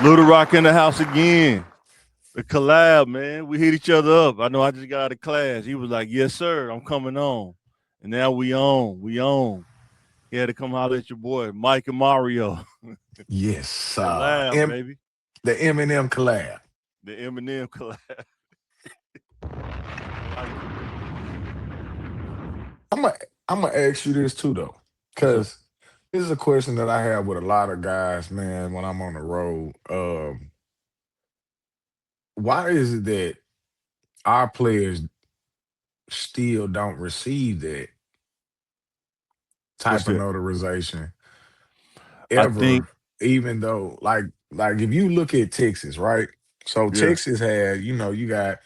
Little Rock in the house again. The collab, man. We hit each other up. I know I just got out of class. He was like, "Yes, sir, I'm coming on." And now we on. We on. He had to come holler at your boy, Mike and Mario. Yes, Collab, baby. the Eminem collab. The Eminem collab. I'm gonna I'm gonna ask you this too though, What's up? because this is a question that I have with a lot of guys, man. When I'm on the road, why is it that our players still don't receive that What's type of that? notarization I think, ever? Even though, like if you look at Texas, right? So yeah. Texas had, you got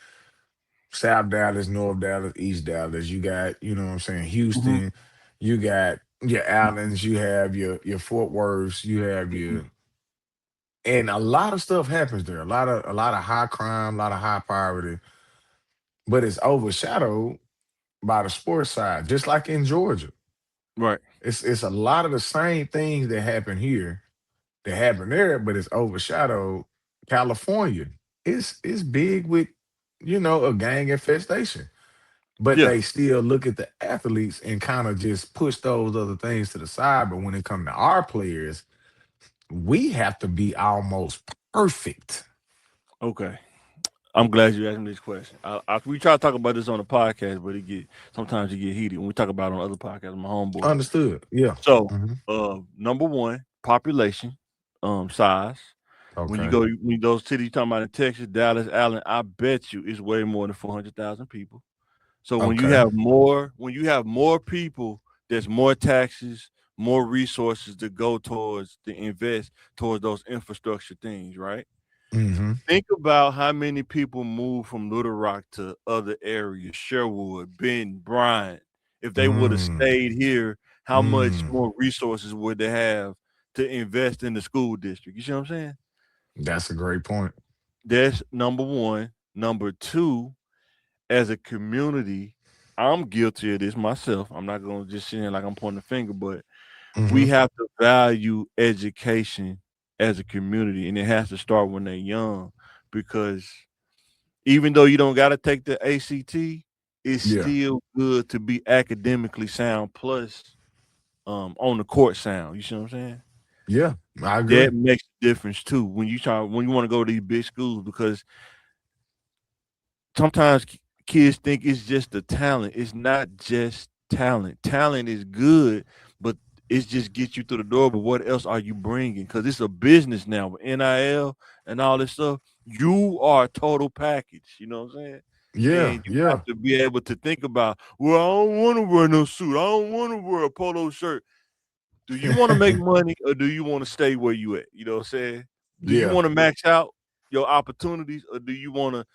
South Dallas, North Dallas, East Dallas. You got, what I'm saying, Hmm. Houston. You got your Allens. You have your Fort Worths. You have Hmm. your, and a lot of stuff happens there. A lot of high crime, a lot of high poverty, but it's overshadowed by the sports side. Just like in Georgia, Right. it's a lot of the same things that happen here that happen there, but it's overshadowed. California, it's big with a gang infestation, but Yeah. they still look at the athletes and kind of just push those other things to the side. But when it comes to our players, we have to be almost perfect. Okay. I'm glad you asked me this question. We try to talk about this on the podcast, but sometimes it get heated when we talk about it on other podcasts. My homeboy. Understood? Yeah. So, Hmm. number one, population, size. When you Okay. go, when those cities you talking about in Texas, Dallas, Allen, I bet you it's way more than 400,000 people. So Okay. when you have more people, there's more taxes, more resources to go towards to invest towards those infrastructure things, right? Hmm. Think about how many people move from Little Rock to other areas, Sherwood, Benton, Bryant. If they would have Mm. stayed here, how much Mm. more resources would they have to invest in the school district? You see what I'm saying? That's a great point. That's number one. Number two, as a community, I'm guilty of this myself. I'm not gonna just sit here like I'm pointing the finger, but we Hmm. have to value education as a community, and it has to start when they're young because even though you don't got to take the ACT, it's Yeah. still good to be academically sound plus on the court sound. You see what I'm saying? Yeah. I agree. That makes a difference too when you want to go to these big schools because sometimes kids think it's just the talent. It's not just talent. Talent is good, but it's just get you through the door. But what else are you bringing? Because it's a business now with NIL and all this stuff. You are a total package. You know what I'm saying? Yeah. And you have Yeah. to be able to think about, well, I don't want to wear no suit. I don't want to wear a polo shirt. Do you want to make money or do you want to stay where you at? You know what I'm saying? Do you Yeah. want to max out your opportunities or do you want to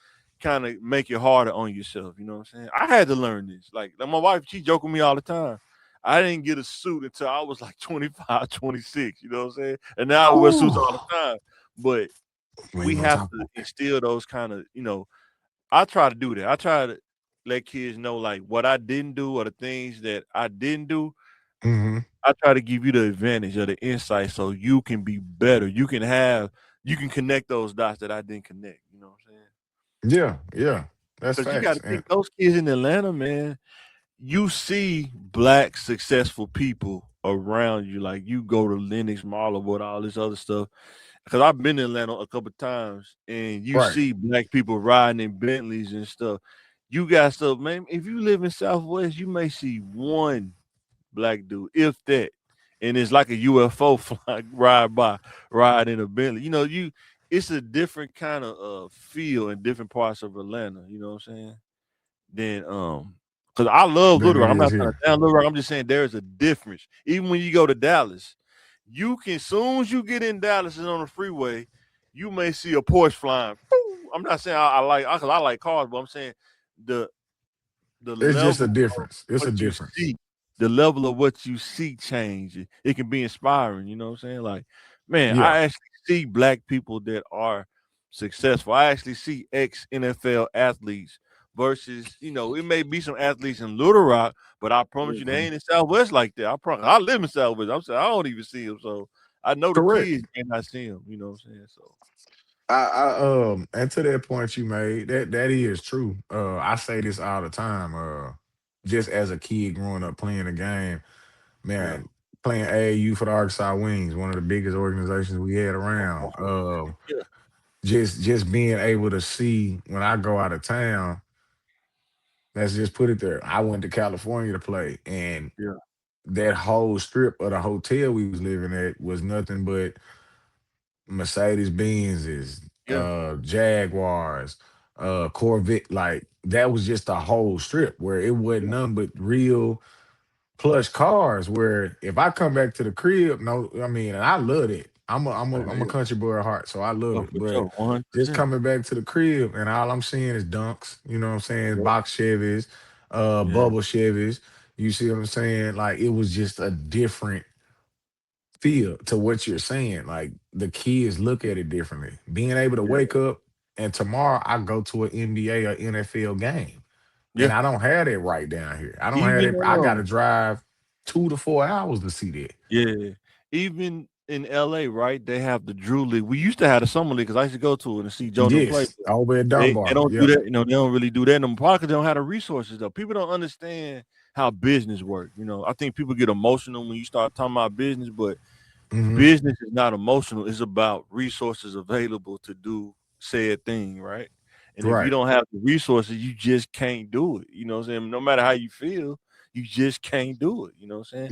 kind of make it harder on yourself? You know what I'm saying? I had to learn this. Like my wife, she joke with me all the time. I didn't get a suit until I was like 25, 26. You know what I'm saying? And now I wear suits Ooh. all the time. But We we ain't gonna have talk to about that. instill those kind of, I try to do that. I try to let kids know like what I didn't do or the things that I didn't do. Hmm. I try to give you the advantage or the insight so you can be better. You can connect those dots that I didn't connect. You know what I'm saying? Yeah. Yeah. That's Because you got facts. to And think those kids in Atlanta, man. You see black successful people around you. Like you go to Lenox Mall or what all this other stuff. Because I've been in Atlanta a couple times, and you right. see black people riding in Bentleys and stuff. You got stuff, man. If you live in Southwest, you may see one black dude, if that. And it's like a UFO fly ride in a Bentley. It's a different kind of feel in different parts of Atlanta, you know what I'm saying? Then because I love Than Little it Rock. I'm is not trying to here. down Little Rock. I'm just saying there's a difference. Even when you go to Dallas, you can soon as you get in Dallas and on the freeway, you may see a Porsche flying. I'm not saying because I like cars, but I'm saying the the It's just a level of difference. It's what a you difference. see, the level of what you see change. It can be inspiring, you know what I'm saying? Like, man, Yeah. I actually see black people that are successful. I actually see ex NFL athletes versus, it may be some athletes in Little Rock, but I promise you they Mhm. ain't in Southwest like that. I live in Southwest. I'm saying I don't even see them. So I know the Correct. kids may not see him. You know what I'm saying? So And to that point you made, that is true. I say this all the time. Just as a kid growing up playing the game, yeah, man, playing AAU for the Arkansas Wings, one of the biggest organizations we had around. yeah, Just being able to see when I go out of town, let's just put it there. I went to California to play, and yeah, that whole strip of the hotel we was living at was nothing but Mercedes Benzes, yeah, Jaguars, Corvette. Like that was just a whole strip where it wasn't yeah. nothing but real plush cars. Where if I come back to the crib, no, I mean, and I love it. I'm a Yeah. country boy at heart, so I love Oh, it. for But sure, 100. just percent coming back to the crib and all I'm seeing is dunks. You know what I'm saying? Yeah, Box Chevys, yeah, bubble Chevys. You see what I'm saying? Like it was just a different feel to what you're saying. Like the kids look at it differently. Being able to yeah, wake up and tomorrow I go to an NBA or NFL game. And yeah. I don't have that right down here. I don't have Even that. I gotta drive 2 to 4 hours to see that. yeah, even in LA, right? They have the Drew League. We used to have the summer league because I used to go to it and see Jordan play. Yes, over at They Dunbar. don't do Yep. that, they don't really do that no more. Probably 'cause they don't have the resources though. People don't understand how business work. I think people get emotional when you start talking about business, but Hmm. business is not emotional. It's about resources available to do said thing, right? And if you Right. don't have the resources, you just can't do it. You know what I'm saying? No matter how you feel, you just can't do it. You know what I'm saying?